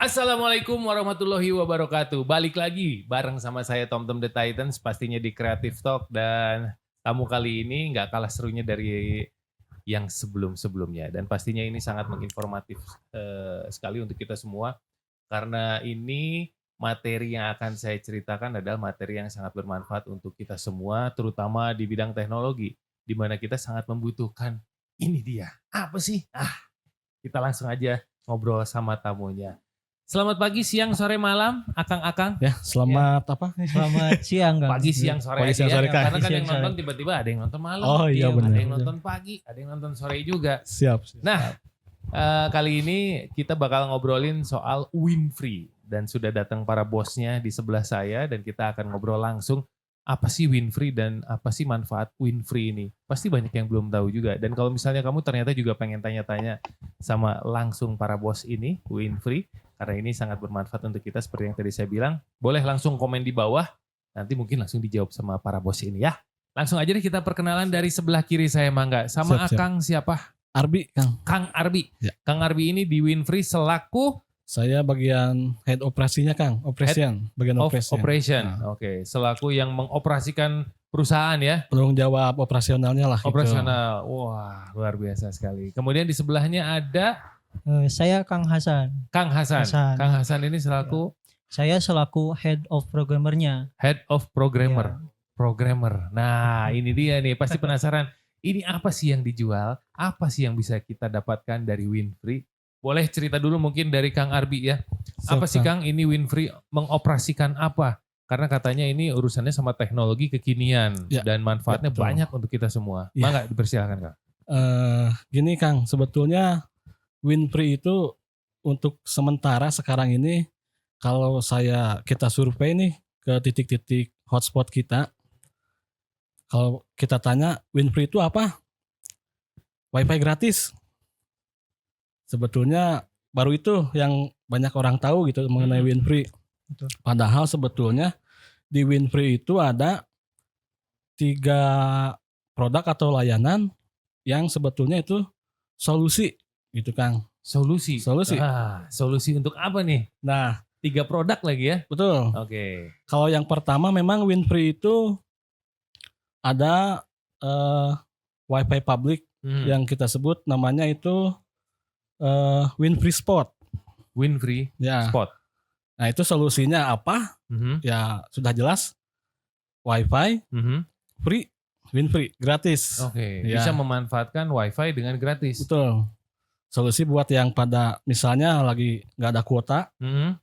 Assalamualaikum warahmatullahi wabarakatuh. Balik lagi bareng sama saya Tom the Titans pastinya di Creative Talk, dan tamu kali ini nggak kalah serunya dari yang sebelum-sebelumnya, dan pastinya ini sangat menginformatif sekali untuk kita semua karena ini materi yang akan saya ceritakan adalah materi yang sangat bermanfaat untuk kita semua, terutama di bidang teknologi di mana kita sangat membutuhkan. Ini dia. Apa sih? Kita langsung aja ngobrol sama tamunya. Selamat pagi, siang, sore, malam, akang-akang. Ya, selamat apa? Selamat siang, Kang. Pagi, siang, sore Pagi, aja siang, ya. sore, Kang. Karena kan Siang, yang nonton sore. tiba-tiba ada yang nonton malam, Oh, iya, benar. ada yang nonton pagi, ada yang nonton sore juga. Siap. Nah, kali ini kita bakal ngobrolin soal Winfree, dan sudah datang para bosnya di sebelah saya, dan kita akan ngobrol langsung apa sih Winfree dan apa sih manfaat Winfree ini. Pasti banyak yang belum tahu juga, dan kalau misalnya kamu ternyata juga pengen tanya-tanya sama langsung para bos ini, Winfree, karena ini sangat bermanfaat untuk kita seperti yang tadi saya bilang, boleh langsung komen di bawah, nanti mungkin langsung dijawab sama para bos ini ya. Langsung aja deh kita perkenalan dari sebelah kiri saya, Mangga. Sama Siap, siap. Akang siapa? Arbi, Kang. Kang Arbi. Ya. Kang Arbi ini di Winfree selaku Saya bagian head operasinya, Kang. Bagian of operasi. operation. Nah, Oke, selaku yang mengoperasikan perusahaan ya. penanggung jawab operasionalnya lah. gitu. Operasional. Wah, luar biasa sekali. Kemudian di sebelahnya ada Saya Kang Hasan. Kang Hasan. Hasan. Kang Hasan ini selaku Saya selaku head of programmernya. head of programmer. Nah, ini dia nih, pasti penasaran. Ini apa sih yang dijual? Apa sih yang bisa kita dapatkan dari Winfree? Boleh cerita dulu mungkin dari Kang Arbi ya. Apa sih Kang, ini Winfree mengoperasikan apa? Karena katanya ini urusannya sama teknologi kekinian Ya, dan manfaatnya betul. banyak untuk kita semua. Ya. Mangga dipersilakan Kang. Gini, Kang. Sebetulnya Winfree itu untuk sementara sekarang ini, kalau kita survei nih ke titik-titik hotspot kita, kalau kita tanya Winfree itu apa? Wi-Fi gratis. Sebetulnya baru itu yang banyak orang tahu gitu mengenai Winfree. Betul. Padahal sebetulnya di Winfree itu ada 3 produk atau layanan yang sebetulnya itu solusi gitu, Kang. Solusi. Solusi. Solusi untuk apa nih? Nah, 3 produk lagi ya. betul. Oke. Kalau yang pertama memang Winfree itu ada Wi-Fi public yang kita sebut namanya itu Winfree Spot. Winfree Ya. Spot. Nah, itu solusinya apa? Mhm, Ya sudah jelas. Wi-Fi mhm. free, Winfree gratis. Oke, Ya. bisa memanfaatkan WiFi dengan gratis. Betul. Solusi buat yang pada misalnya lagi nggak ada kuota, Mhm.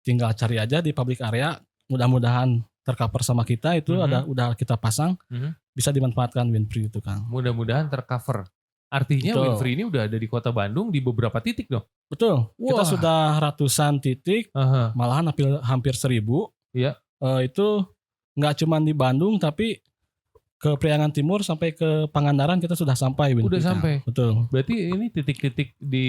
tinggal cari aja di public area. Mudah-mudahan tercover sama kita itu udah kita pasang, bisa dimanfaatkan Winfree itu, Kang. Mudah-mudahan tercover. Artinya Betul. Winfree ini udah ada di Kota Bandung di beberapa titik dong. Betul. Kita Wah. sudah ratusan titik, Aha. malahan hampir 1.000. Iya. Itu nggak cuma di Bandung, tapi ke Priangan Timur sampai ke Pangandaran kita sudah sampai. Udah Kang. sampai. Betul. Berarti ini titik-titik di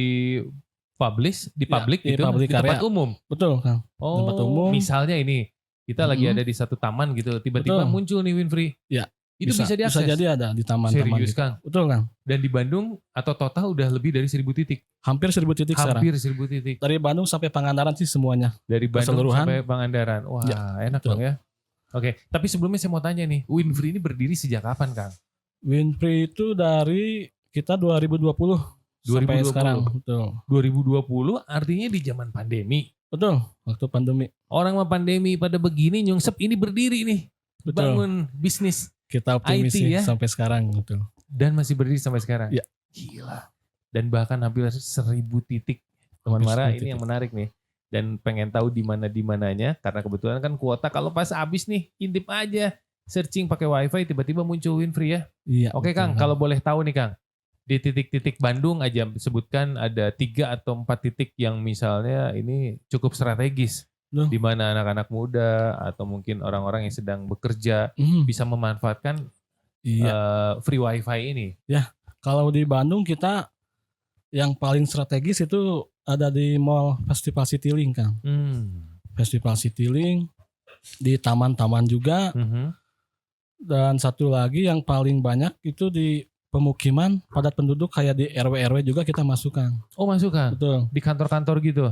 publik di gitu, public di tempat area. umum. Betul, Kang. Oh, Tempat umum. misalnya ini kita lagi ada di satu taman gitu, tiba-tiba Betul. muncul nih Winfree. Ya, Itu bisa diakses. Bisa jadi ada di taman-taman. Serius gitu. Kang. Betul, Kang. Dan di Bandung atau total udah lebih dari 1.000 titik. Hampir 1.000 titik sekarang. Hampir 1.000 titik. Dari Bandung sampai Pangandaran sih semuanya. Dari Bandung Keseluruhan. sampai Pangandaran. Wah, enak betul. dong ya. Oke, tapi sebelumnya saya mau tanya nih, Winfree ini berdiri sejak kapan, Kang? Winfree itu dari kita 2020 sampai 2020. sekarang. Betul. 2020 artinya di zaman pandemi. Betul, waktu pandemi. Orang mah pandemi pada begini nyungsep, ini berdiri nih. Betul. Bangun bisnis Kita optimis IT sih ya. sampai sekarang gitu. dan masih berdiri sampai sekarang. Iya. Gila. Dan bahkan hampir 1.000 titik. Teman Hampir Mara 1.000 ini yang titik. menarik nih. Dan pengen tahu di mananya karena kebetulan kan kuota kalau pas habis nih intip aja searching pakai WiFi tiba-tiba muncul Winfree ya. Iya. Oke betul, Kang, kalau boleh tahu nih Kang, di titik-titik Bandung aja sebutkan ada 3 atau 4 titik yang misalnya ini cukup strategis, Loh. di mana anak-anak muda atau mungkin orang-orang yang sedang bekerja bisa memanfaatkan Iya. free WiFi ini. Kalau di Bandung kita yang paling strategis itu ada di Mall Festival Citylink, Kang. Festival Citylink, di taman-taman juga. Dan satu lagi yang paling banyak itu di pemukiman padat penduduk kayak di RW-RW juga kita masukkan. Oh masuk Kang? Betul. Di kantor-kantor gitu?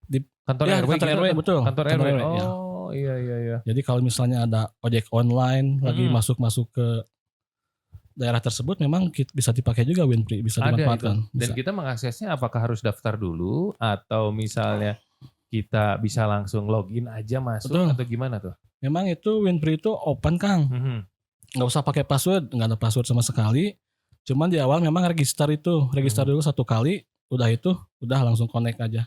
Di Kantor ya, RW kantor gitu RW atau- betul. Kantor RW. ya. Oh, iya. Jadi kalau misalnya ada ojek online lagi Mm-mm. masuk ke daerah tersebut, memang bisa dipakai juga Winfree, bisa Ada itu. dimanfaatkan. Dan Bisa. kita mengaksesnya apakah harus daftar dulu atau misalnya kita bisa langsung login aja masuk Betul. atau gimana tuh? Memang itu Winfree itu open Kang, Mhm. nggak usah pakai password, nggak ada password sama sekali. Cuman di awal memang register dulu 1 kali, udah langsung connect aja.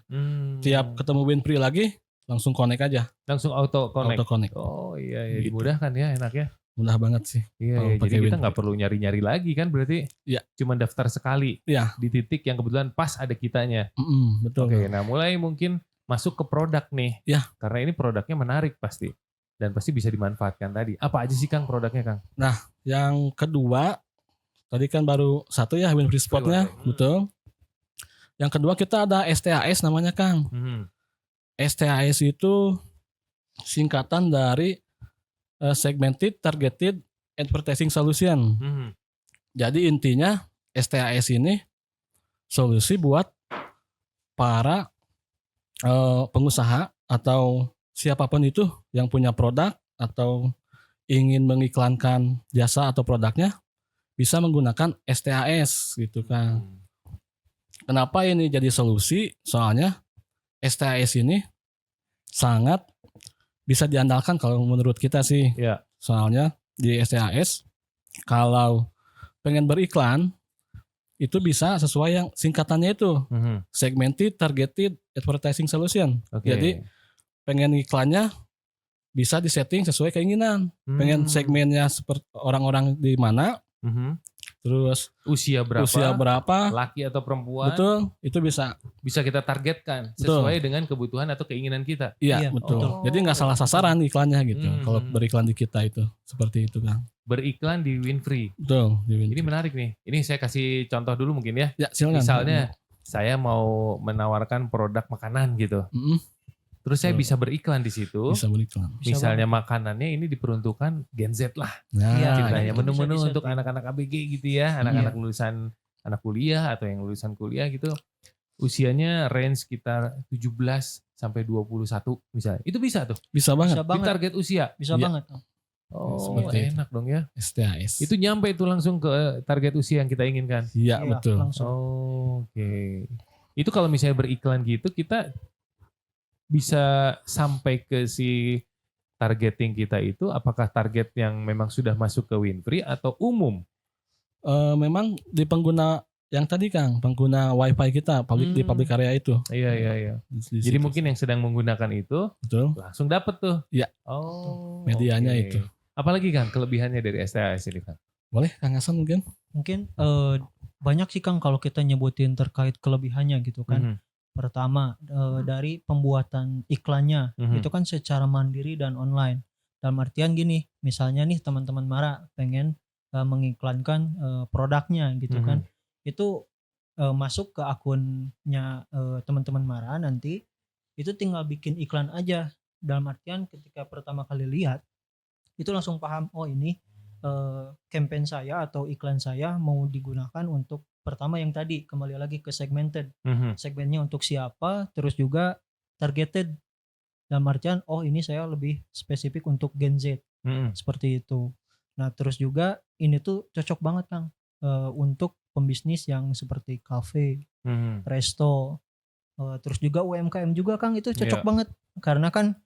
Tiap ketemu Winfree lagi langsung connect aja, langsung auto connect. auto connect. Oh iya, Gitu. dimudahkan ya, enak ya. Mudah banget sih. Iya, Kalau jadi pakai kita Winfree. nggak perlu nyari-nyari lagi kan berarti? Iya. Cuma daftar sekali. Iya. Di titik yang kebetulan pas ada kitanya. Betul. Oke, nah mulai mungkin masuk ke produk nih. Ya. Karena ini produknya menarik pasti. Dan pasti bisa dimanfaatkan tadi. Apa aja sih Kang produknya Kang? Yang kedua, tadi kan baru satu ya Winfree Spotnya, betul. Yang kedua kita ada STAS namanya Kang. STAS itu singkatan dari Segmented Targeted Advertising Solution. Jadi intinya STAS ini solusi buat para pengusaha atau siapapun itu yang punya produk atau ingin mengiklankan jasa atau produknya bisa menggunakan STAS gitu kan. Kenapa ini jadi solusi? Soalnya STAS ini sangat bisa diandalkan kalau menurut kita sih. Ya. Soalnya di STAS kalau pengen beriklan itu bisa sesuai yang singkatannya itu Segmented Targeted Advertising Solution. Oke. Jadi pengen iklannya bisa disetting sesuai keinginan. Pengen segmennya seperti orang-orang di mana, terus usia berapa, laki atau perempuan, betul, itu bisa kita targetkan sesuai dengan kebutuhan atau keinginan kita. Iya, Iya, betul. betul. Jadi nggak salah sasaran iklannya gitu. Hmm. Kalau beriklan di kita itu seperti itu Kang. Beriklan di Winfree. Betul. Ini menarik nih. Ini saya kasih contoh dulu mungkin ya. Ya, silakan. Misalnya saya mau menawarkan produk makanan gitu. Terus saya bisa beriklan di situ. Bisa beriklan. Misalnya makanannya ini diperuntukkan Gen Z lah. Nah, Ceritanya itu menu-menu bisa untuk anak-anak ABG gitu ya. Anak-anak lulusan anak kuliah atau yang lulusan kuliah gitu. Usianya range sekitar 17 sampai 21 misalnya. Itu bisa tuh. bisa banget. Bisa Di banget. target usia. Bisa Iya. banget. Oh, Seperti enak dong ya. STAS. Itu nyampe itu langsung ke target usia yang kita inginkan. Iya, betul. Langsung. Oke. Itu kalau misalnya beriklan gitu kita bisa sampai ke si targeting kita itu apakah target yang memang sudah masuk ke Winfree atau umum? Memang di pengguna yang tadi Kang, pengguna WiFi kita di public area itu. Iya. Di Jadi situ. mungkin yang sedang menggunakan itu betul. langsung dapat tuh. Iya. Oh. Medianya oke. itu. Apalagi Kang kelebihannya dari STAS ini Kang? Boleh Kang Hasan mungkin? Mungkin banyak sih Kang kalau kita nyebutin terkait kelebihannya gitu kan. Pertama dari pembuatan iklannya itu kan secara mandiri dan online. Dalam artian gini, misalnya nih teman-teman Mara pengen mengiklankan produknya gitu kan. Itu masuk ke akunnya teman-teman Mara nanti itu tinggal bikin iklan aja. Dalam artian ketika pertama kali lihat itu langsung paham, oh ini campaign saya atau iklan saya mau digunakan untuk pertama yang tadi kembali lagi ke segmented. Segmennya untuk siapa, terus juga targeted. Dalam artian oh ini saya lebih spesifik untuk Gen Z. Seperti itu. Nah, terus juga ini tuh cocok banget Kang untuk pembisnis yang seperti kafe, resto, terus juga UMKM juga Kang, itu cocok banget karena kan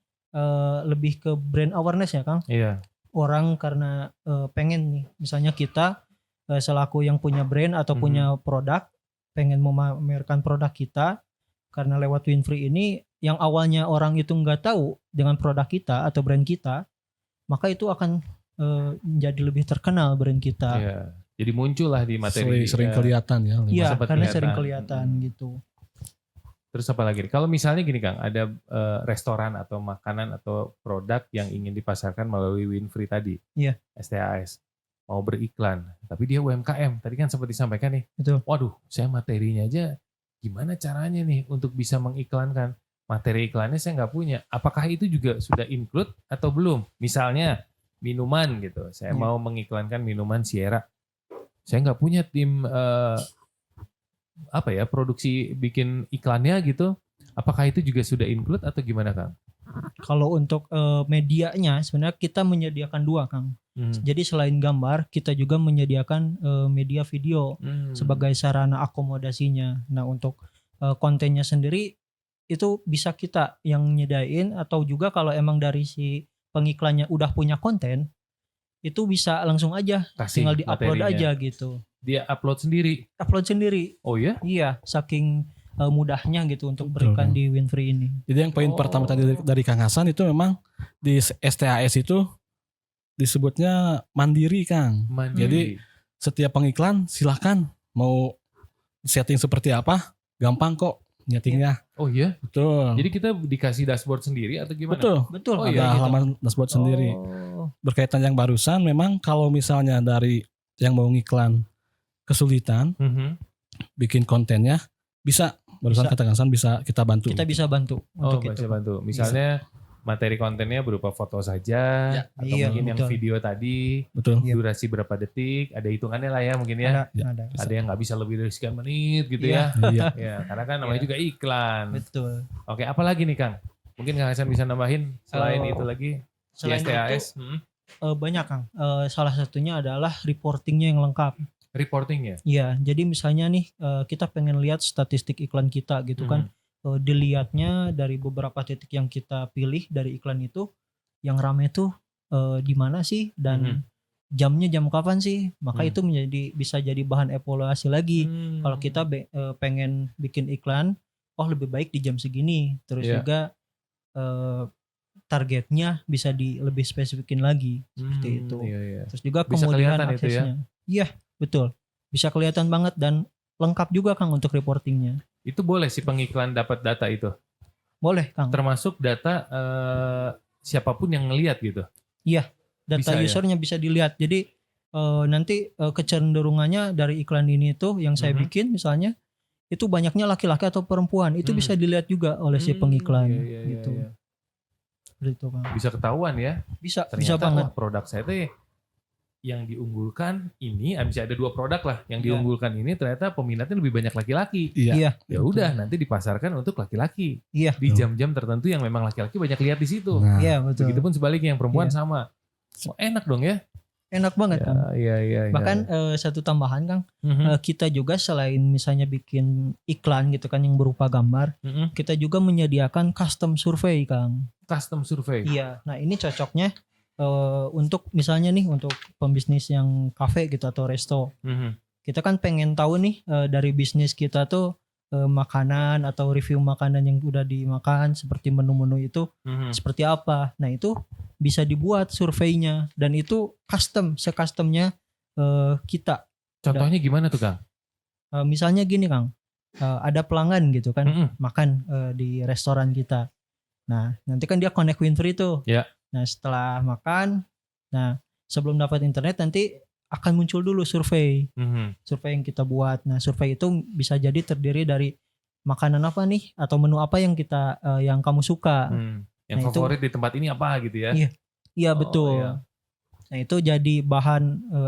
lebih ke brand awareness ya Kang. Iya. Orang karena pengen nih, misalnya kita selaku yang punya brand atau punya produk, pengen memamerkan produk kita, karena lewat Winfree ini yang awalnya orang itu nggak tahu dengan produk kita atau brand kita, maka itu akan menjadi lebih terkenal brand kita. Iya. Jadi muncul lah di materi. Sering kelihatan ya. Iya, sempat karena kelihatan. sering kelihatan gitu. Terus apa lagi? Kalau misalnya gini Kang, ada restoran atau makanan atau produk yang ingin dipasarkan melalui Winfree tadi, Iya. STAS, mau beriklan, tapi dia UMKM. Tadi kan sempat disampaikan nih, Betul. waduh, saya materinya aja gimana caranya nih untuk bisa mengiklankan? Materi iklannya saya nggak punya. Apakah itu juga sudah include atau belum? Misalnya minuman gitu, saya mau mengiklankan minuman Sierra, saya nggak punya tim produksi bikin iklannya gitu. Apakah itu juga sudah include atau gimana, Kang? Kalau untuk medianya sebenarnya kita menyediakan 2, Kang. Jadi selain gambar, kita juga menyediakan media video sebagai sarana akomodasinya. Nah, untuk kontennya sendiri itu bisa kita yang nyediain, atau juga kalau emang dari si pengiklannya udah punya konten, itu bisa langsung aja Kasih tinggal di-upload materinya. aja gitu. Dia upload sendiri. Upload sendiri. Oh ya? Iya, saking mudahnya gitu untuk Betul, berikan Kang. di Winfree ini. Jadi yang poin pertama tadi dari Kang Hasan itu memang di STAS itu disebutnya mandiri, Kang. Mandiri. Jadi setiap pengiklan silahkan mau setting seperti apa, gampang kok nyetingnya. Oh iya? Betul. Jadi kita dikasih dashboard sendiri atau gimana? Betul. Betul. Oh, Ada iya, gitu. halaman dashboard sendiri. Oh. Berkaitan yang barusan, memang kalau misalnya dari yang mau ngiklan kesulitan bikin kontennya, bisa barusan Bisa. kata Kang Hasan bisa kita bantu. Kita bisa bantu Oh, untuk bisa itu. bantu. Misalnya materi kontennya berupa foto saja, atau iya, mungkin yang betul. video tadi, Betul. Iya. durasi berapa detik, ada hitungannya lah ya mungkin ya. Ada. Ada yang nggak bisa lebih dari sekian menit gitu Iya. ya. Iya. Ya, karena kan namanya juga iklan. Betul. Oke, apa lagi nih Kang? Mungkin Kang Hasan bisa nambahin selain itu lagi Selain di STAS. itu banyak, Kang. Salah satunya adalah reportingnya yang lengkap. Reporting ya. Iya, jadi misalnya nih kita pengen lihat statistik iklan kita gitu kan. Dilihatnya dari beberapa titik yang kita pilih dari iklan itu, yang rame tuh di mana sih, dan jamnya jam kapan sih. Maka itu bisa jadi bahan evaluasi lagi. Kalau kita pengen bikin iklan, oh lebih baik di jam segini. Terus juga targetnya bisa lebih spesifikin lagi seperti itu. Iya. Terus juga Bisa kemudian kelihatan itu ya? aksesnya. Iya, betul. Bisa kelihatan banget dan lengkap juga, Kang, untuk reportingnya. Itu boleh si pengiklan dapat data itu. Boleh, Kang. Termasuk data siapapun yang ngelihat gitu. Data bisa ya? usernya bisa dilihat. Jadi nanti kecenderungannya dari iklan ini tuh yang saya bikin misalnya, itu banyaknya laki-laki atau perempuan. Itu bisa dilihat juga oleh si pengiklan gitu. Iya. Seperti itu, Kang. Bisa ketahuan ya. Bisa Ternyata banget. wah, produk saya tuh yang diunggulkan ini, bisa ada 2 produk lah. Yang Iya. diunggulkan ini ternyata peminatnya lebih banyak laki-laki. Iya. Ya udah, nanti dipasarkan untuk laki-laki. Iya. Di jam-jam tertentu yang memang laki-laki banyak lihat di situ. Nah, Iya, betul. Begitupun sebaliknya yang perempuan Iya. sama. Oh, enak dong ya. Enak banget, Kang. Iya. Bahkan satu tambahan, Kang, Mhm. kita juga selain misalnya bikin iklan gitu kan yang berupa gambar, Mhm. kita juga menyediakan custom survei, Kang. Custom survey. Iya. Nah, ini cocoknya untuk misalnya nih untuk pembisnis yang kafe gitu atau resto. Mhm. Kita kan pengen tahu nih dari bisnis kita tuh makanan atau review makanan yang udah dimakan seperti menu-menu itu Mhm. seperti apa. Nah, itu bisa dibuat surveinya dan itu se-customnya kita. Contohnya gimana tuh, Kang? Misalnya gini, Kang, ada pelanggan gitu kan Mhm. makan di restoran kita. Nah, nanti kan dia connect Winfree tuh. Ya. Nah, setelah makan, nah sebelum dapat internet nanti akan muncul dulu survei yang kita buat. Nah, survei itu bisa jadi terdiri dari makanan apa nih atau menu apa yang kita yang kamu suka. Yang Nah, itu- favorit di tempat ini apa gitu ya? Iya. Iya, Oh, betul. iya. Nah, itu jadi bahan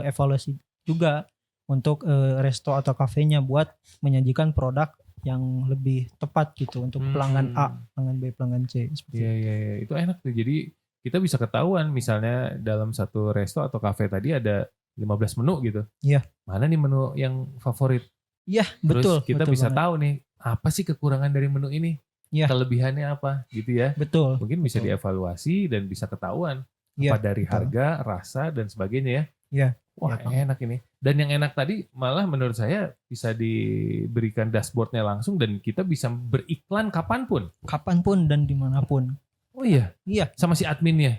evaluasi juga untuk resto atau kafenya buat menyajikan produk yang lebih tepat gitu untuk pelanggan A, pelanggan B, pelanggan C seperti itu. Iya. Itu enak tuh. Jadi kita bisa ketahuan misalnya dalam satu resto atau kafe tadi ada 15 menu gitu. Iya. Mana nih menu yang favorit? Iya, Terus betul. kita betul bisa banget. tahu nih apa sih kekurangan dari menu ini? Iya. Kelebihannya apa gitu ya. Betul. Mungkin bisa Betul. dievaluasi dan bisa ketahuan Iya, apa dari betul. harga, rasa dan sebagainya ya. Iya. Wah, Iya, Kang. enak ini. Dan yang enak tadi malah menurut saya bisa diberikan dashboardnya langsung dan kita bisa beriklan kapanpun. Kapanpun dan dimanapun. Oh iya, Iya, sama si adminnya,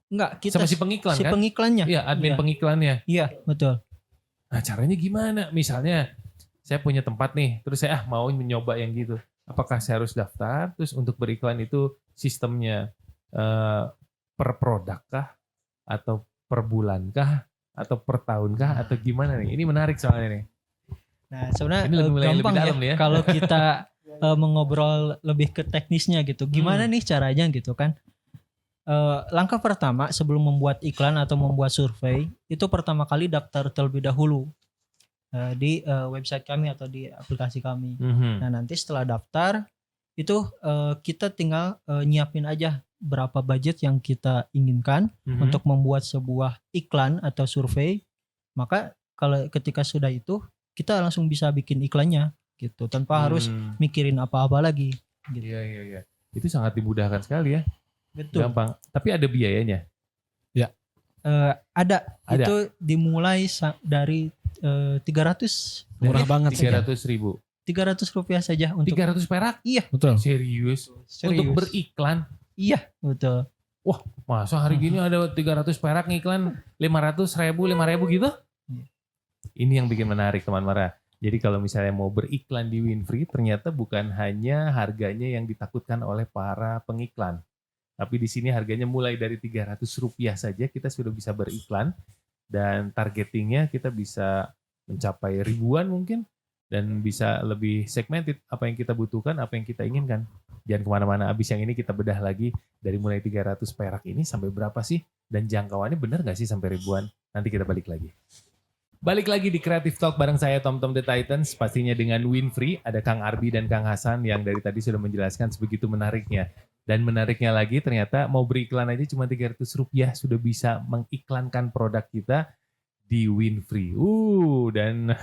enggak kita sama si pengiklan kan? pengiklannya. Iya, admin Iya. pengiklannya. Iya, betul. Nah, caranya gimana? Misalnya saya punya tempat nih, terus saya mau mencoba yang gitu. Apakah saya harus daftar? Terus untuk beriklan itu sistemnya per produk kah? Atau per bulan kah? Atau per tahun kah? Atau gimana nih? Ini menarik soalnya nih. Nah, sebenarnya Ini mulai lebih gampang dalam nih ya. kalau kita mengobrol lebih ke teknisnya gitu. Gimana nih caranya gitu kan? Langkah pertama sebelum membuat iklan atau membuat survei itu pertama kali daftar terlebih dahulu di website kami atau di aplikasi kami. Nah, nanti setelah daftar itu kita tinggal nyiapin aja berapa budget yang kita inginkan untuk membuat sebuah iklan atau survei. Maka kalau ketika sudah itu kita langsung bisa bikin iklannya gitu tanpa harus mikirin apa-apa lagi gitu. Iya. Itu sangat dimudahkan sekali ya. Betul. Gampang. Tapi ada biayanya. Ada. Itu dimulai dari 300 Murah banget. 300.000. 300 rupiah saja untuk 300 perak? Iya. Betul. Serius? Untuk beriklan? Iya, betul. Masa hari gini ada 300 perak ngiklan 500.000, 5.000 gitu? Ini yang bikin menarik teman Mara. Jadi kalau misalnya mau beriklan di Winfree, ternyata bukan hanya harganya yang ditakutkan oleh para pengiklan. Tapi di sini harganya mulai dari 300 rupiah saja kita sudah bisa beriklan. Dan targetingnya kita bisa mencapai ribuan mungkin. Dan bisa lebih segmented apa yang kita butuhkan, apa yang kita inginkan. Jangan kemana-mana, abis yang ini kita bedah lagi dari mulai 300 perak ini sampai berapa sih? Dan jangkauannya benar nggak sih sampai ribuan? Nanti kita balik lagi. Balik lagi di Creative Talk bareng saya Tom The Titans, pastinya dengan Winfree, ada Kang Arbi dan Kang Hasan yang dari tadi sudah menjelaskan sebegitu menariknya. Dan menariknya lagi ternyata mau beriklan aja cuma 300 rupiah sudah bisa mengiklankan produk kita di Winfree. Dan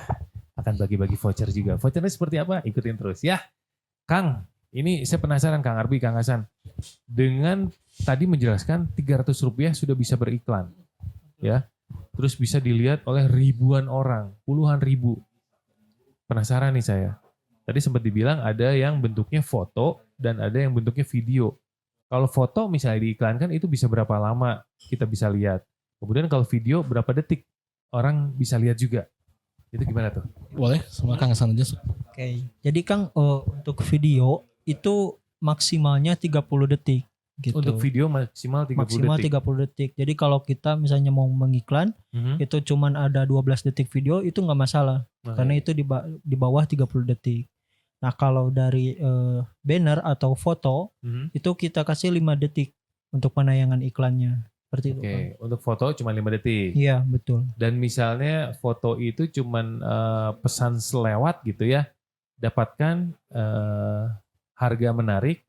akan bagi-bagi voucher juga. Vouchernya seperti apa? Ikutin terus ya. Kang, ini saya penasaran Kang Arbi, Kang Hasan. Dengan tadi menjelaskan 300 rupiah sudah bisa beriklan. Ya. Terus bisa dilihat oleh ribuan orang, puluhan ribu. Penasaran nih saya. Tadi sempat dibilang ada yang bentuknya foto dan ada yang bentuknya video. Kalau foto misalnya diiklankan itu bisa berapa lama kita bisa lihat. Kemudian kalau video berapa detik orang bisa lihat juga. Itu gimana tuh? Boleh, sama Kang Hasan aja. Oke. Jadi Kang untuk video itu maksimalnya 30 detik. Gitu. Untuk video maksimal 30 maksimal detik. 30 detik. Jadi kalau kita misalnya mau mengiklan, itu cuman ada 12 detik video itu nggak masalah. Karena itu di bawah 30 detik. Nah kalau dari banner atau foto, itu kita kasih 5 detik untuk penayangan iklannya. Seperti itu. Oke, untuk foto cuma 5 detik. Iya, betul. Dan misalnya foto itu cuman pesan selewat gitu ya. Dapatkan harga menarik.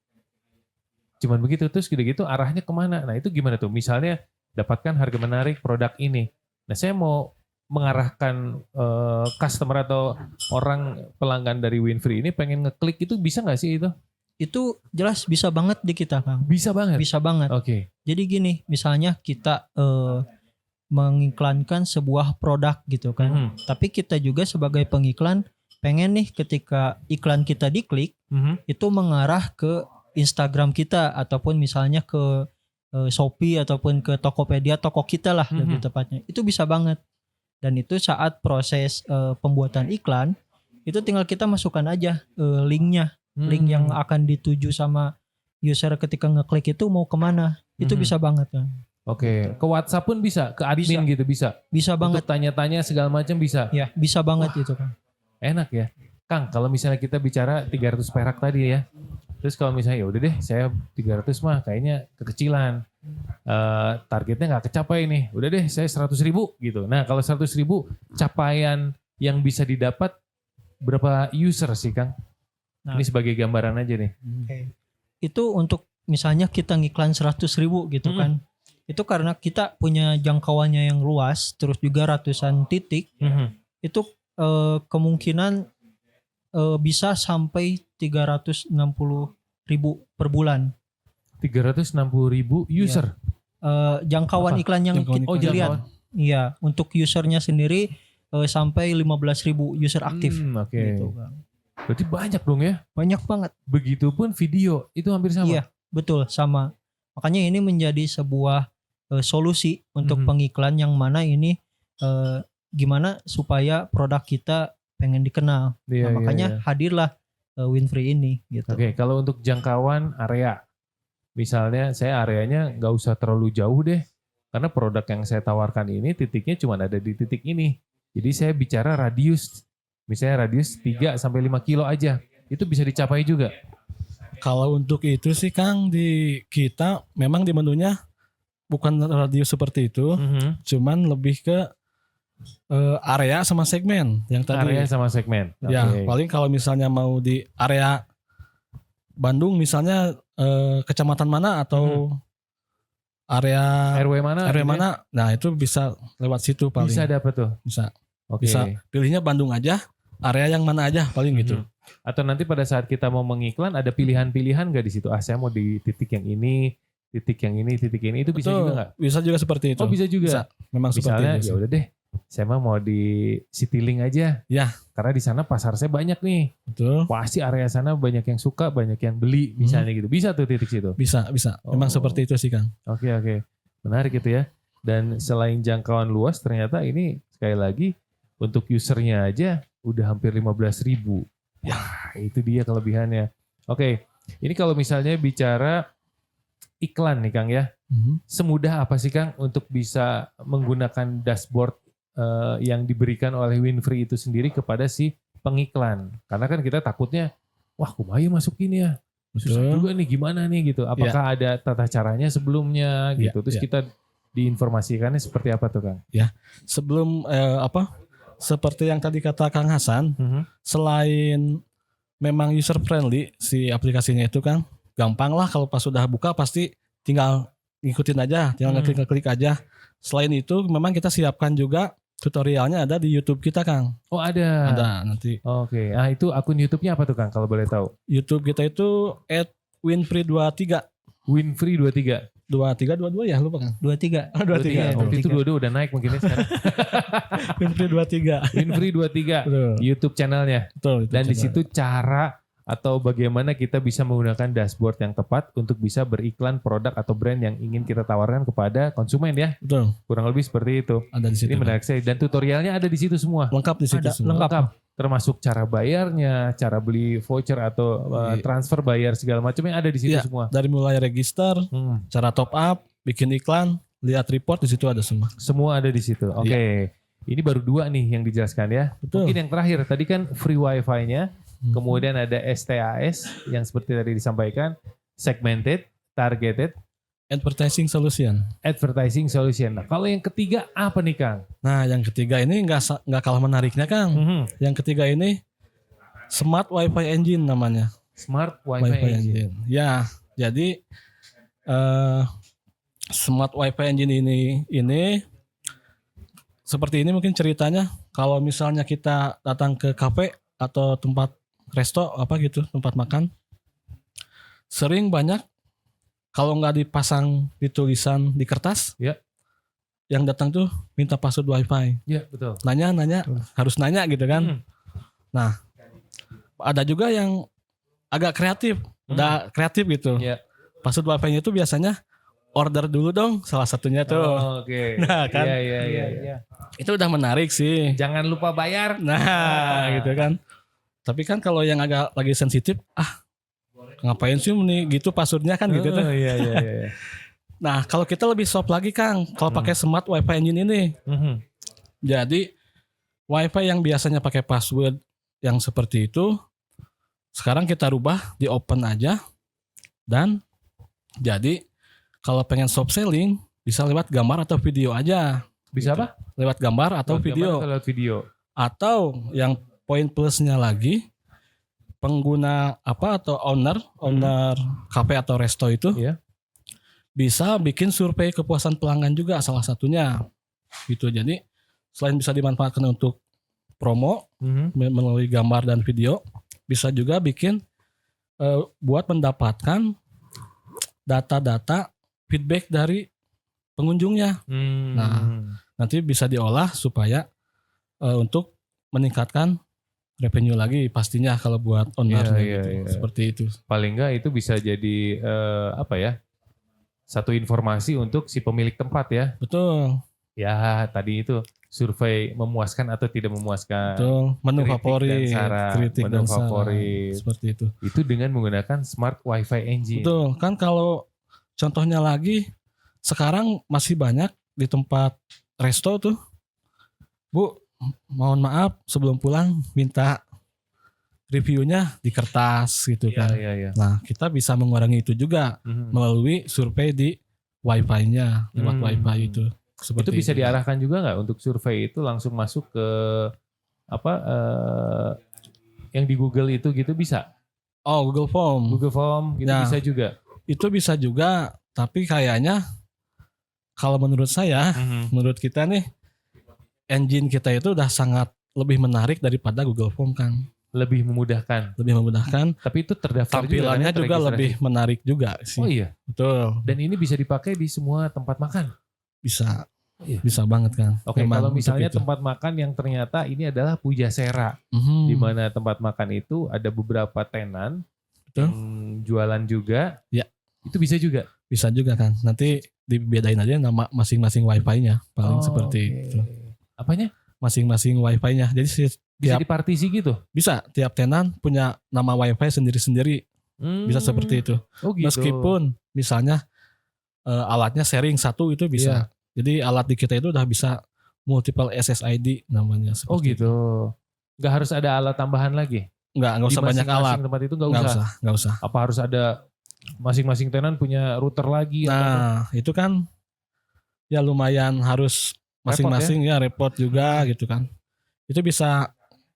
Cuman begitu, terus gitu-gitu arahnya kemana? Nah itu gimana tuh? Misalnya dapatkan harga menarik produk ini. Nah saya mau mengarahkan customer atau orang pelanggan dari Winfree ini pengen ngeklik itu bisa nggak sih itu? Itu jelas bisa banget di kita Kang. Bisa banget? Bisa banget. Oke. Jadi gini, misalnya kita mengiklankan sebuah produk gitu kan. Tapi kita juga sebagai pengiklan pengen nih ketika iklan kita diklik, itu mengarah ke Instagram kita ataupun misalnya ke Shopee ataupun ke Tokopedia, toko kita lah lebih tepatnya. Itu bisa banget. Dan itu saat proses pembuatan iklan, itu tinggal kita masukkan aja linknya. Link yang akan dituju sama user ketika ngeklik itu mau kemana. Itu bisa banget kan. Oke, ke WhatsApp pun bisa, ke admin gitu bisa. Bisa banget. Untuk tanya-tanya segala macam bisa. Ya, bisa banget itu kan. Enak ya. Kang, kalau misalnya kita bicara 300 perak tadi ya. Terus kalau misalnya ya udah deh saya 300 mah kayaknya kekecilan. Targetnya nggak kecapai nih. Udah deh saya 100.000 gitu. Nah kalau 100.000 capaian yang bisa didapat berapa user sih Kang? Nah, ini sebagai gambaran aja nih. Itu untuk misalnya kita ngiklan 100.000 gitu kan. Itu karena kita punya jangkauannya yang luas. Terus juga ratusan titik. Itu kemungkinan bisa sampai 360.000 per bulan. 360.000 user. Jangkauan iklan yang kita lihat. Iya, untuk usernya sendiri sampai 15.000 user aktif. Oke. Gitu, berarti banyak dong ya? Banyak banget. Begitupun video itu hampir sama. Iya, betul sama. Makanya ini menjadi sebuah solusi untuk pengiklan yang mana ini gimana supaya produk kita pengen dikenal. Makanya hadirlah Winfree ini gitu. Oke, kalau untuk jangkauan area, misalnya saya areanya nggak usah terlalu jauh deh, karena produk yang saya tawarkan ini titiknya cuma ada di titik ini. Jadi saya bicara radius, misalnya radius 3 sampai 5 kilo aja, itu bisa dicapai juga. Kalau untuk itu sih Kang, di kita memang di menunya bukan radius seperti itu, cuman lebih ke area sama segmen yang tadi. Area sama segmen. Ya, paling kalau misalnya mau di area Bandung misalnya kecamatan mana atau area RW mana? RW gitu ya? mana, nah itu bisa lewat situ paling. Bisa dapat tuh. Bisa. Oke. Bisa pilihnya Bandung aja, area yang mana aja paling gitu. Atau nanti pada saat kita mau mengiklan ada pilihan-pilihan nggak di situ? Ah, saya mau di titik yang ini, titik yang ini, titik ini, itu bisa Betul, juga nggak? bisa juga seperti itu. Oh bisa juga. Bisa. Memang Misalnya seperti itu. ya udah deh, saya mah mau di Citylink aja. Ya. Karena di sana pasar saya banyak nih. Betul. Pasti area sana banyak yang suka, banyak yang beli misalnya gitu. Bisa tuh titik situ. Bisa. Memang Oh. seperti itu sih Kang. Oke. Menarik gitu ya. Dan selain jangkauan luas ternyata ini sekali lagi untuk usernya aja udah hampir 15.000. Wah, itu dia kelebihannya. Oke, ini kalau misalnya bicara iklan nih Kang ya. Semudah apa sih Kang untuk bisa menggunakan dashboard yang diberikan oleh Winfree itu sendiri kepada si pengiklan? Karena kan kita takutnya, wah kumaha masuk ini ya. Susah Betul. juga nih gimana nih gitu. Apakah ada tata caranya sebelumnya gitu. Terus kita diinformasikannya seperti apa tuh Kang? Sebelum seperti yang tadi kata Kang Hasan, selain memang user friendly si aplikasinya itu Kang, gampang lah kalau pas sudah buka pasti tinggal ngikutin aja, tinggal ngeklik aja. Selain itu memang kita siapkan juga tutorialnya ada di YouTube kita Kang. Oh ada. Ada nanti. Oke. Ah itu akun YouTube-nya apa tuh Kang kalau boleh tahu? YouTube kita itu @winfree23. Winfree 23. 22 ya lupa Kang. 23. 23. Waktu itu 22 udah naik mungkin ya sekarang. Winfree 23. Winfree 23 Betul. YouTube channelnya. Betul. Dan di situ cara atau bagaimana kita bisa menggunakan dashboard yang tepat untuk bisa beriklan produk atau brand yang ingin kita tawarkan kepada konsumen ya. Betul. Kurang lebih seperti itu. Ada di situ. Ini menarik sekali dan tutorialnya ada di situ semua. Lengkap di situ Ada, semua. lengkap. Termasuk cara bayarnya, cara beli voucher atau transfer bayar segala macamnya ada di situ Iya. semua. Dari mulai register, cara top up, bikin iklan, lihat report di situ ada semua. Semua ada di situ. Oke. Ini baru 2 nih yang dijelaskan ya. Betul. Mungkin yang terakhir tadi kan free wifi-nya, kemudian ada STAS yang seperti tadi disampaikan, segmented, targeted, Advertising solution. advertising solution. Nah, kalau yang ketiga apa nih Kang? Nah, yang ketiga ini nggak kalah menariknya Kang. Yang ketiga ini Smart Wi-Fi Engine namanya. Smart Wi-Fi engine. Ya, jadi Smart Wi-Fi Engine ini seperti ini mungkin ceritanya. Kalau misalnya kita datang ke kafe atau tempat resto apa gitu, tempat makan, sering banyak kalau nggak dipasang di tulisan di kertas, Ya. yang datang tuh minta password Wi-Fi. Ya, betul. Nanya, harus nanya gitu kan. Nah, ada juga yang agak kreatif, udah kreatif gitu. Ya. Password Wi-Fi-nya itu biasanya order dulu dong, salah satunya tuh. Oh, oke. Nah, kan. Iya. Itu udah menarik sih. Jangan lupa bayar. Nah, gitu kan. Tapi kan kalau yang agak lagi sensitif, ngapain sih nih gitu passwordnya kan gitu tuh. Iya. Nah, kalau kita lebih soft lagi Kang, kalau pakai Smart Wi-Fi Engine ini. Jadi Wi-Fi yang biasanya pakai password yang seperti itu, sekarang kita rubah di open aja. Dan jadi kalau pengen soft selling bisa lewat gambar atau video aja. Bisa apa? Lewat gambar atau Lewat video. gambar atau lewat video. Atau yang poin plusnya lagi, pengguna atau owner kafe atau resto itu Iya. bisa bikin survei kepuasan pelanggan juga salah satunya. Gitu. Jadi selain bisa dimanfaatkan untuk promo melalui gambar dan video, bisa juga bikin buat mendapatkan data-data feedback dari pengunjungnya. Nah, nanti bisa diolah supaya untuk meningkatkan revenue lagi pastinya kalau buat owner Iya. seperti itu. Paling enggak itu bisa jadi satu informasi untuk si pemilik tempat ya. Betul. Ya tadi itu survei memuaskan atau tidak memuaskan. Betul. Menu Kritik favorit, dan saran. kritik Menu dan saran. favorit. Seperti itu. Itu dengan menggunakan Smart Wi-Fi Engine. Betul. Kan kalau contohnya lagi sekarang masih banyak di tempat resto tuh, Bu, mohon maaf sebelum pulang minta reviewnya di kertas gitu kan. Iya. Nah, kita bisa mengurangi itu juga melalui survei di Wi-Fi-nya, lewat Wi-Fi itu. Itu bisa diarahkan juga nggak untuk survei itu langsung masuk ke yang di Google itu gitu bisa? Oh, Google Form. Google Form itu Nah. bisa juga. Itu bisa juga, tapi kayaknya kalau menurut saya, menurut kita nih, engine kita itu udah sangat lebih menarik daripada Google Form, Kang. Lebih memudahkan. Lebih memudahkan. Tapi itu terdaftar Tampilannya juga registrasi. lebih menarik juga sih. Oh iya. Betul. Dan ini bisa dipakai di semua tempat makan. Bisa. Iya. Bisa banget, Kang. Oke, Memang kalau untuk misalnya itu. tempat makan yang ternyata ini adalah Pujasera, Mhm. di mana tempat makan itu ada beberapa tenan Betul. yang jualan juga. Ya. Itu bisa juga. Bisa juga, Kang. Nanti dibedain aja nama masing-masing wifi-nya. Paling Oh, seperti oke. itu. Apanya? Masing-masing wifi-nya. Jadi Bisa tiap dipartisi gitu? tiap tenan punya nama wifi sendiri-sendiri. Bisa seperti itu. Oh gitu. Meskipun misalnya alatnya sharing satu itu bisa. Iya. Jadi alat di kita itu udah bisa multiple SSID namanya. Oh seperti itu. gitu. Nggak harus ada alat tambahan lagi? Nggak Di usah banyak alat. masing-masing tempat itu nggak usah? Nggak usah. Apa harus ada masing-masing tenan punya router lagi? atau apa? Nah itu kan ya lumayan harus masing-masing ya repot juga gitu kan. Itu bisa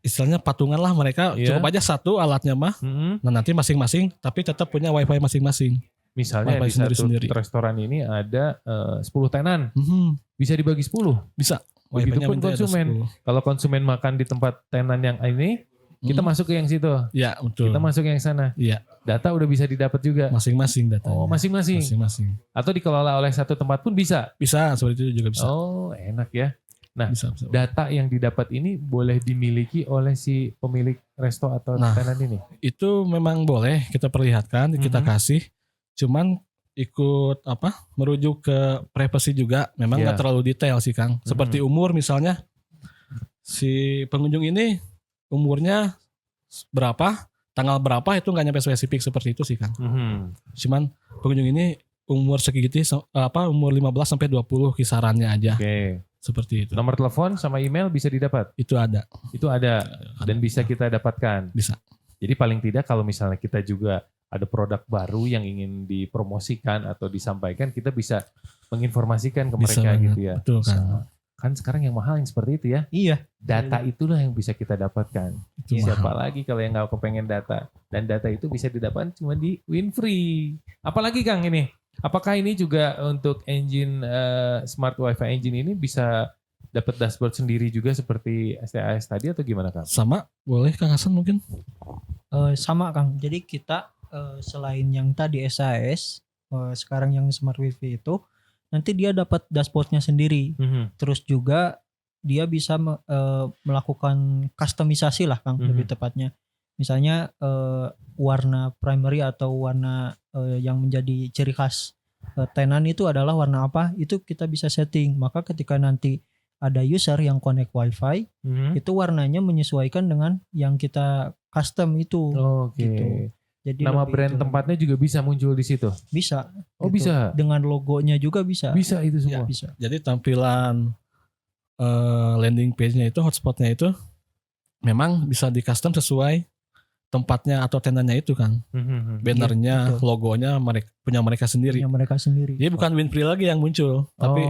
istilahnya patungan lah mereka. Iya. Cukup aja satu alatnya mah. Mm-mm. Nah nanti masing-masing tapi tetap punya wifi masing-masing. Misalnya Wifi di satu sendiri-sendiri. restoran ini ada 10 tenan. Mhm. Bisa dibagi 10. Bisa. Begitupun Wifi-nya nanti ada konsumen. 10. Kalau konsumen makan di tempat tenan yang ini, kita Mhm. masuk ke yang situ. Ya betul. Kita masuk yang sana. Iya. Data udah bisa didapat juga. Masing-masing datanya. Oh, masing-masing. Masing-masing. Atau dikelola oleh satu tempat pun bisa. Bisa seperti itu juga bisa. Oh, enak ya. Nah, Bisa. data yang didapat ini boleh dimiliki oleh si pemilik resto atau Nah. tenan ini. Itu memang boleh kita perlihatkan, kita Mhm. kasih. Cuman ikut merujuk ke privasi juga. Memang Iya. nggak terlalu detail sih, Kang. Seperti umur misalnya, si pengunjung ini umurnya berapa, tanggal berapa itu nggak nyampe spesifik seperti itu sih, Kang. Mhm. Cuman pengunjung ini umur segitu, umur 15 sampai 20 kisarannya aja. Oke. Seperti itu. Nomor telepon sama email bisa didapat. Itu ada. Itu ada dan bisa kita dapatkan. Bisa. Jadi paling tidak kalau misalnya kita juga ada produk baru yang ingin dipromosikan atau disampaikan, kita bisa menginformasikan ke Bisa mereka banget. gitu ya. Betul, Kang. Kan sekarang yang mahal yang seperti itu ya. Iya. Data itulah yang bisa kita dapatkan. Itu Siapa mahal. lagi kalau yang nggak kepengen data. Dan data itu bisa didapatkan cuma di Winfree. Apalagi Kang ini. Apakah ini juga untuk engine Smart Wi-Fi engine ini bisa dapat dashboard sendiri juga seperti STAS tadi atau gimana Kang? Sama, boleh Kang Hasan mungkin? Sama Kang. Jadi kita selain yang tadi SAS, sekarang yang Smart Wifi itu, nanti dia dapat dashboardnya sendiri. Terus juga dia bisa melakukan kustomisasi lah Kang, lebih tepatnya. Misalnya warna primary atau warna yang menjadi ciri khas tenan itu adalah warna apa, itu kita bisa setting. Maka ketika nanti ada user yang connect wifi, itu warnanya menyesuaikan dengan yang kita custom itu. Oke. Gitu. Jadi Nama lebih brand itu. tempatnya juga bisa muncul di situ. Bisa. Oh, gitu. bisa. Dengan logonya juga bisa. Bisa itu semua. Bisa. Jadi tampilan landing page-nya itu, hotspotnya itu memang bisa di custom sesuai tempatnya atau tenannya itu kan. Bannernya, betul. logonya punya mereka sendiri. Punya mereka sendiri. Jadi bukan Winfree lagi yang muncul, tapi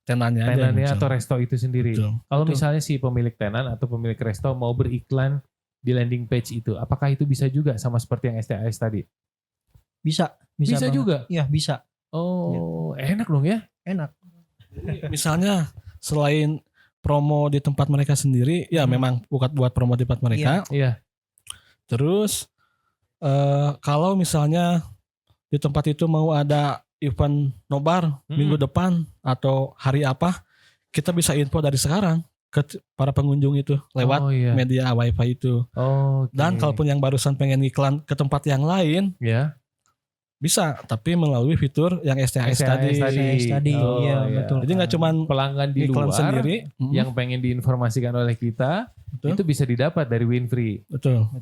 tenannya aja yang tenannya muncul. atau resto itu sendiri. Betul. Kalau Betul. misalnya si pemilik tenan atau pemilik resto mau beriklan di landing page itu, apakah itu bisa juga sama seperti yang STAS tadi? Bisa. Bisa banget. juga? Iya bisa. Oh, enak dong ya? Enak. Misalnya selain promo di tempat mereka sendiri, ya memang buat promo di tempat mereka. Iya. Terus kalau misalnya di tempat itu mau ada event nobar minggu depan atau hari apa, kita bisa info dari sekarang ke para pengunjung itu lewat media wifi itu. Dan kalaupun yang barusan pengen iklan ke tempat yang lain, ya bisa, tapi melalui fitur yang STAS tadi. Iya, betul. Jadi nggak cuma pelanggan di iklan luar sendiri yang pengen diinformasikan oleh kita, betul. itu bisa didapat dari Winfree. Betul.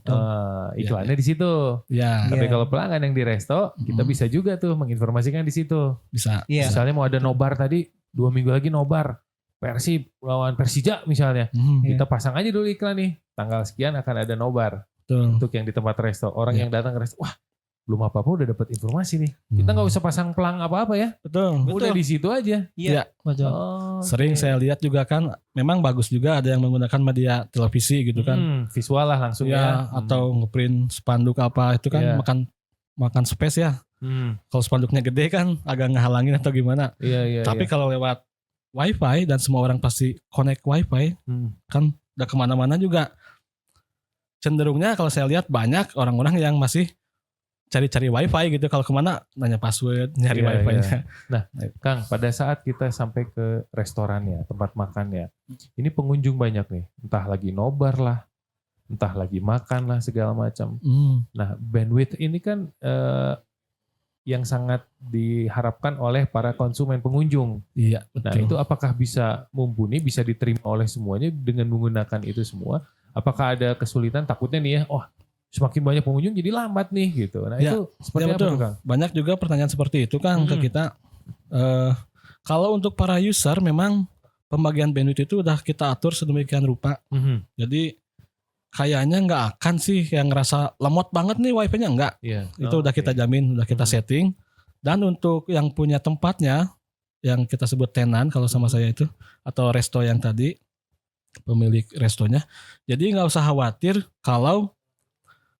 Iklannya di situ. Ya. Tapi kalau pelanggan yang di resto, kita bisa juga tuh menginformasikan di situ. Bisa. Misalnya mau ada nobar tadi, 2 minggu lagi nobar Persib lawan Persija misalnya, kita pasang aja dulu iklan nih, tanggal sekian akan ada nobar. Betul. Untuk yang di tempat resto. Orang yang datang ke resto, wah belum apa-apa udah dapat informasi nih. Kita nggak usah pasang pelang apa-apa ya. Betul. Udah di situ aja. Iya. Betul. Oh, Sering saya lihat juga kan, memang bagus juga ada yang menggunakan media televisi gitu kan. Visual lah langsung Ya, ya. atau ngeprint spanduk apa itu kan Iya. makan space ya. Kalau spanduknya gede kan agak ngehalangin atau gimana. Iya. Tapi kalau lewat wifi dan semua orang pasti connect wifi, kan udah kemana-mana juga. Cenderungnya kalau saya lihat banyak orang-orang yang masih cari-cari wifi gitu. Kalau kemana nanya password, nyari Iya, wifi-nya. Nah, Kang, pada saat kita sampai ke restorannya, tempat makannya, ini pengunjung banyak nih. Entah lagi nobar lah, entah lagi makan lah segala macam. Nah, bandwidth ini kan yang sangat diharapkan oleh para konsumen pengunjung. Iya, Nah, betul. itu apakah bisa mumpuni, bisa diterima oleh semuanya dengan menggunakan itu semua? Apakah ada kesulitan? Takutnya nih ya, semakin banyak pengunjung jadi lambat nih gitu. Nah, Ya, itu seperti ya apa betul. tuh, Kang? Banyak juga pertanyaan seperti itu Kang ke kita. Kalau untuk para user memang pembagian bandwidth itu udah kita atur sedemikian rupa. Jadi kayaknya nggak akan sih yang ngerasa lemot banget nih wifi-nya, enggak. Iya. Itu udah kita jamin, udah kita setting. Dan untuk yang punya tempatnya, yang kita sebut tenan kalau sama saya itu, atau resto yang tadi, pemilik restonya. Jadi nggak usah khawatir kalau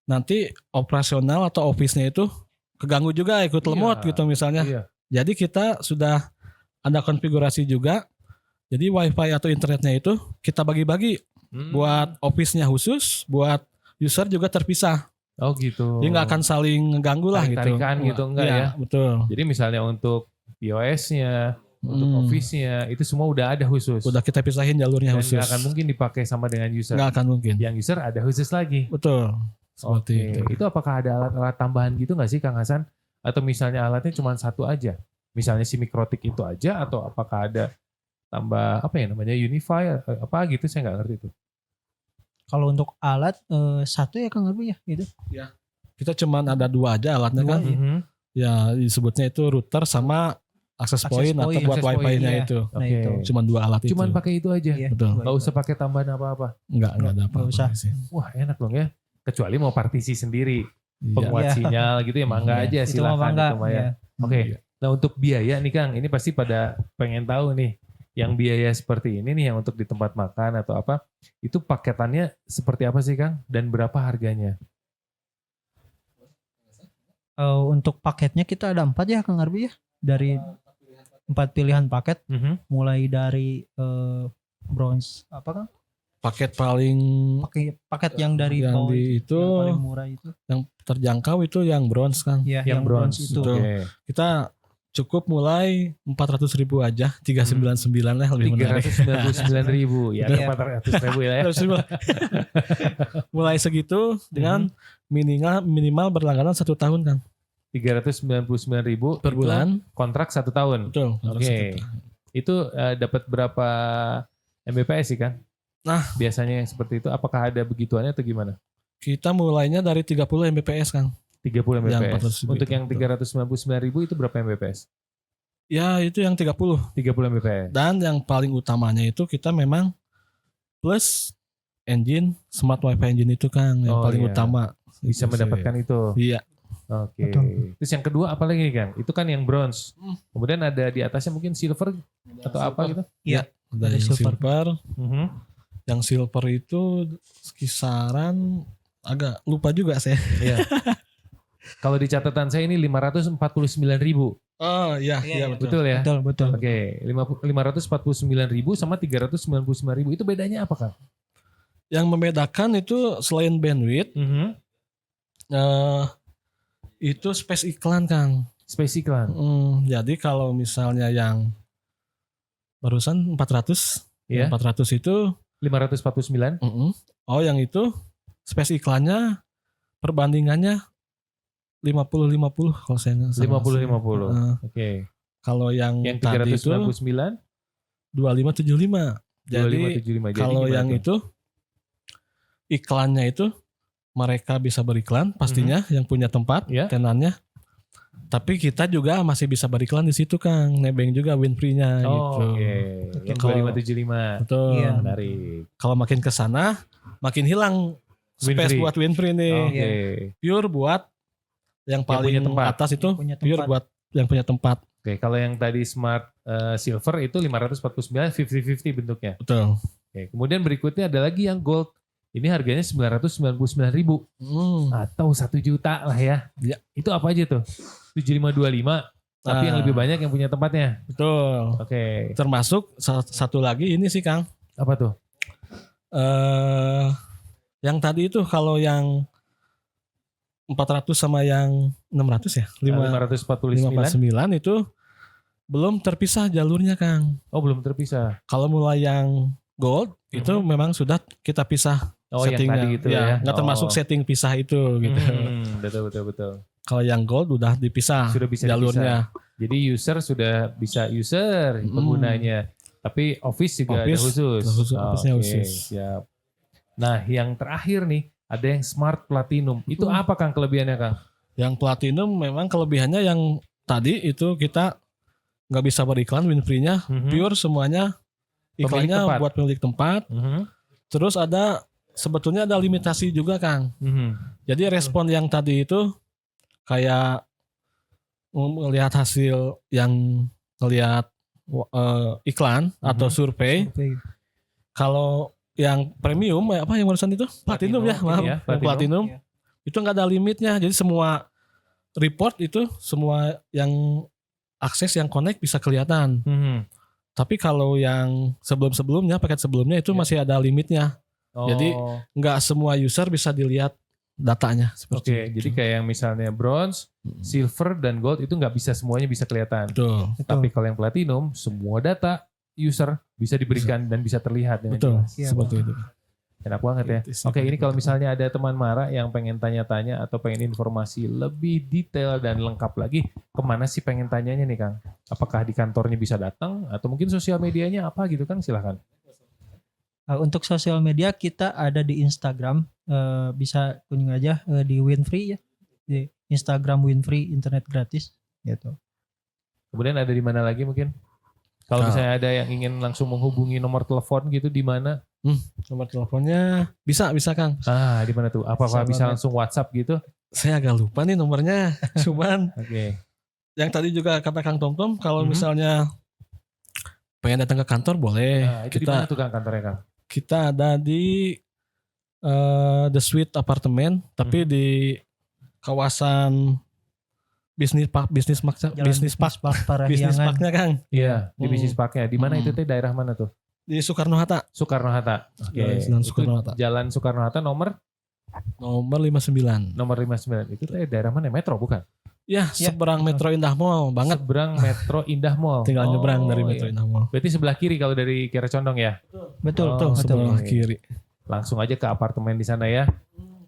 nanti operasional atau office-nya itu keganggu juga ikut lemot gitu misalnya. Iya. Jadi kita sudah ada konfigurasi juga. Jadi wifi atau internetnya itu kita bagi-bagi. Buat office-nya khusus, buat user juga terpisah. Oh gitu. Jadi nggak akan saling ngeganggu lah gitu. Tarik-tarikan gitu enggak ya? Betul. Jadi misalnya untuk POS-nya, untuk office-nya, itu semua udah ada khusus. Udah kita pisahin jalurnya Dan khusus. nggak akan mungkin dipakai sama dengan user. Nggak akan mungkin. Yang user ada khusus lagi. Betul. Seperti Oke. Itu apakah ada alat-alat tambahan gitu nggak sih Kang Hasan? Atau misalnya alatnya cuma satu aja? Misalnya si Mikrotik itu aja, atau apakah ada tambah apa ya namanya Unify apa gitu, saya nggak ngerti itu. Kalau untuk alat satu ya Kang Arbi ya gitu. Kita cuman ada dua aja alatnya kan. Ya disebutnya itu router sama access point atau buat access point, wifi-nya iya. itu. Nah, Oke. itu. Cuman dua alat itu. Cuman pakai itu aja. Iya. Betul. Nggak usah pakai tambahan apa-apa. Enggak ada apa-apa usah. sih. Wah enak dong ya. Kecuali mau partisi sendiri, Iya. penguat Iya. sinyal gitu ya, mangga Iya. aja Itu mah silakan mangga, itu mah ya. iya. Oke. Nah untuk biaya nih Kang, ini pasti pada pengen tahu nih, yang biaya seperti ini nih yang untuk di tempat makan atau apa, itu paketannya seperti apa sih Kang? Dan berapa harganya? Untuk paketnya kita ada 4 ya Kang Arbi ya. Dari 4 pilihan paket, mulai dari bronze apa Kang? Paket paling Paket yang dari yang bawah di itu yang paling murah itu. yang terjangkau itu yang bronze kan. Ya, Yang bronze itu. Betul. Oke. Kita cukup mulai 400.000 aja, 399 lah lebih menarik. 399.000 ya, Iya. 400.000 ya. Mulai segitu dengan minimal berlangganan 1 tahun kan 399.000 per itu bulan. kontrak 1 tahun. Betul. Oke. Itu dapat berapa Mbps sih kan? Nah, biasanya yang seperti itu apakah ada begituannya atau gimana? Kita mulainya dari 30 Mbps kan. 30 Yang Mbps. 400.000 Untuk itu, yang 399.000 itu berapa Mbps? Ya itu yang 30. 30 Mbps. Dan yang paling utamanya itu kita memang plus engine, smart wifi engine itu kan yang Oh, paling iya. utama. Bisa Itu sih. mendapatkan itu. Iya. Oke. Betul. Terus yang kedua apa lagi kan? Itu kan yang bronze. Kemudian ada di atasnya mungkin silver atau apa gitu? Iya. Ada Ada yang silver. silver. Mhm. Yang silver itu kisaran agak lupa juga saya. Iya. Kalau di catatan saya ini 549.000. Oh iya, Iya, betul. Betul ya? Betul. Oke, 549.000 sama 399.000 itu bedanya apa Kang? Yang membedakan itu selain bandwidth, itu space iklan Kang. Space iklan. Jadi kalau misalnya yang barusan 400, Iya. 400 itu 549. oh yang itu space iklannya perbandingannya 50-50 kalau saya nggak salah. 50-50. Oke. Kalau yang Yang tadi itu 399 2575. Jadi 2575. Jadi kalau gimana yang tuh? itu iklannya itu mereka bisa beriklan pastinya yang punya tempat Ya. tenannya. Tapi kita juga masih bisa beriklan di situ Kang, nebeng juga Winfree-nya Oh, gitu. oke. Yang Kalau- 2575. Betul. Iya. Menarik. Kalau makin ke sana makin hilang space Winfree. buat Winfree nih. Oke. Iya. Pure buat Yang paling punya tempat. atas itu Yang punya pure tempat. buat yang punya tempat. Oke, kalau yang tadi Smart Silver itu 549 50-50 bentuknya. Betul. Oke, kemudian berikutnya ada lagi yang Gold. Ini harganya 999.000 atau 1 juta lah ya. Ya. Itu apa aja tuh? 7525 tapi yang lebih banyak yang punya tempatnya. Betul. Oke. Termasuk satu lagi ini sih Kang. Apa tuh? Yang tadi itu kalau yang 400 sama yang 600 ya? 549. 549 itu belum terpisah jalurnya Kang. Oh, belum terpisah. Kalau mulai yang gold itu memang sudah kita pisah Oh, yang settingnya. tadi gitu ya. Nggak termasuk setting pisah itu gitu. Betul. Kalau yang gold udah dipisah Sudah bisa jalurnya. Jadi user sudah bisa user penggunanya. Tapi Office juga Office, ada khusus. Office-nya Oke, khusus. siap. Nah, yang terakhir nih ada yang Smart Platinum. Itu apa Kang kelebihannya Kang? Yang platinum memang kelebihannya yang tadi itu kita nggak bisa beriklan, win-free-nya pure semuanya iklannya Pemilik tempat. buat pemilik tempat. Terus sebetulnya ada limitasi juga Kang. Jadi respon yang tadi itu kayak melihat hasil yang ngelihat iklan atau survei. Kalau yang premium apa yang barusan itu platinum ya, maaf. ya, Yang platinum itu nggak ada limitnya. Jadi semua report itu semua yang akses yang connect bisa kelihatan. Tapi kalau yang sebelumnya paket sebelumnya itu masih ada limitnya. Jadi nggak semua user bisa dilihat datanya seperti Oke, jadi kayak yang misalnya bronze, silver, dan gold itu nggak bisa semuanya bisa kelihatan. Betul. Tapi kalau yang platinum, semua data user bisa diberikan dan bisa terlihat dengan Betul. jelas. Seperti itu. Enak banget ya. Oke, ini kalau misalnya ada teman Mara yang pengen tanya-tanya atau pengen informasi lebih detail dan lengkap lagi, kemana sih pengen tanyanya nih Kang? Apakah di kantornya bisa datang atau mungkin sosial medianya apa gitu Kang? Silahkan. Untuk sosial media kita ada di Instagram, bisa kunjungi aja di Winfree ya, di Instagram Winfree internet gratis gitu. Kemudian ada di mana lagi mungkin? Kalau misalnya ada yang ingin langsung menghubungi nomor telepon gitu di mana? Nomor teleponnya bisa Kang. Di mana tuh? Apakah bisa langsung WhatsApp gitu? Saya agak lupa nih nomornya. Cuman Oke. yang tadi juga kata Kang Tom kalau misalnya pengen datang ke kantor boleh. Nah, itu di mana tuh Kang kantornya Kang? Kita ada di The Suite Apartemen, tapi di kawasan Bisnis Parknya Kang. Iya, di Bisnis Parknya. Di mana itu teh? Daerah mana tuh? Di Soekarno-Hatta. Soekarno-Hatta. Oke. Jalan Soekarno-Hatta. Jalan Soekarno-Hatta nomor 59. Nomor 59. Itu teh daerah mana? Metro bukan? Ya, seberang Metro Indah Mall banget. Seberang Metro Indah Mall. Tinggal nyebrang dari Metro Indah Mall. Berarti sebelah kiri kalau dari Kiara Condong ya? Betul, Sebelah kiri. Langsung aja ke apartemen di sana ya.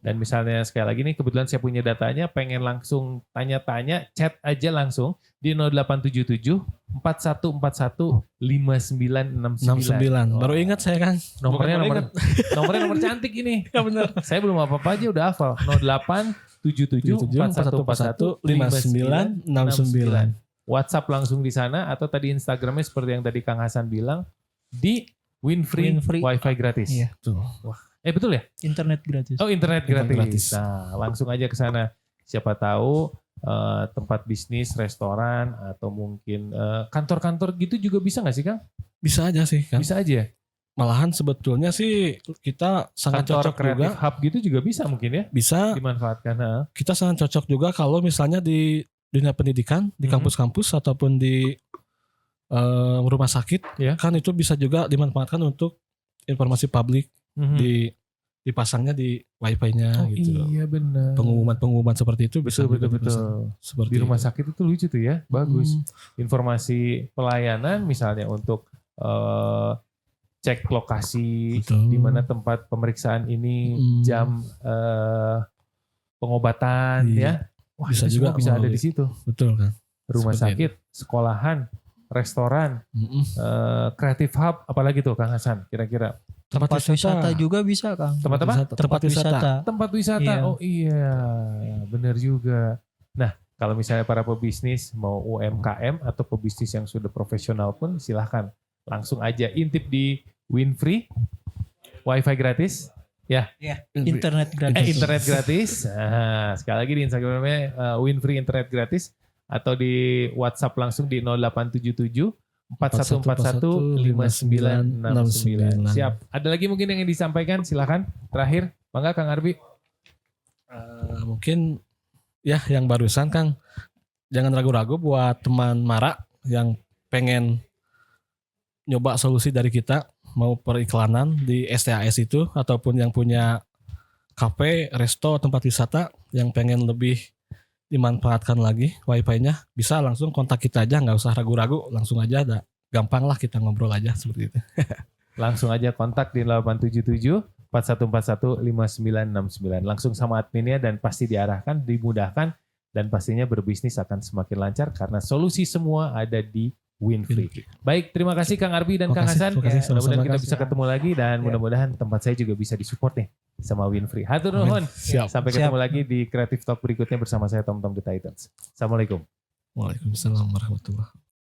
Dan misalnya sekali lagi nih kebetulan saya punya datanya, pengen langsung tanya-tanya, chat aja langsung di 0877 4141 5969. Baru ingat saya Kang. Nomornya nomor cantik ini. Ya benar. Saya belum apa-apa aja udah hafal. 0877 4141 5969. WhatsApp langsung di sana atau tadi Instagramnya seperti yang tadi Kang Hasan bilang di Winfree Wi-Fi gratis. Iya. Tuh. Wah, betul ya? Internet gratis. Oh, internet gratis. gratis. Nah, langsung aja ke sana. Siapa tahu tempat bisnis, restoran atau mungkin kantor-kantor gitu juga bisa nggak sih Kang? Bisa aja sih Kang. Bisa aja. Malahan sebetulnya sih kita sangat Kantor cocok juga. Creative Hub gitu juga bisa mungkin ya? Bisa. Dimanfaatkan. Kita sangat cocok juga kalau misalnya di dunia pendidikan, di kampus-kampus ataupun di rumah sakit, kan itu bisa juga dimanfaatkan untuk informasi publik dipasangnya di wifi-nya gitu. Iya benar. Pengumuman seperti itu bisa betul. Seperti di rumah sakit itu lucu tuh ya, bagus. Informasi pelayanan misalnya untuk cek lokasi di mana tempat pemeriksaan ini, jam pengobatan ya. Wah, bisa juga bisa ada di situ. Betul kan. Rumah sakit, sekolahan, restoran, Creative Hub, apalagi tuh Kang Hasan kira-kira? Tempat wisata juga bisa Kang. Tempat apa? Tempat wisata. Tempat wisata. Iya. Oh iya, benar juga. Nah, kalau misalnya para pebisnis mau UMKM atau pebisnis yang sudah profesional pun silahkan langsung aja intip di Winfree Wi-Fi gratis Internet gratis. Internet gratis. Nah, sekali lagi di Instagramnya Winfree internet gratis atau di WhatsApp langsung di 0877 4141 5969. Siap. Ada lagi mungkin yang disampaikan? Silakan. Terakhir, bangga Kang Arbi. Mungkin ya yang barusan Kang, jangan ragu-ragu buat teman Mara yang pengen nyoba solusi dari kita, mau periklanan di STAS itu ataupun yang punya kafe, resto, tempat wisata yang pengen lebih dimanfaatkan lagi wifi-nya, bisa langsung kontak kita aja, nggak usah ragu-ragu, langsung aja, gampang lah kita ngobrol aja seperti itu. Langsung aja kontak di 0877 4141 5969. Langsung sama adminnya dan pasti diarahkan, dimudahkan, dan pastinya berbisnis akan semakin lancar karena solusi semua ada di Winfree. Baik, terima kasih Kang Arbi dan Kang Hasan. Mudah-mudahan kita bisa ketemu lagi dan mudah-mudahan tempat saya juga bisa disupport nih sama Winfree. Hatur nuhun. Sampai ketemu lagi di Creative Talk berikutnya bersama saya Tom The Titans. Assalamualaikum. Waalaikumsalam warahmatullahi wabarakatuh.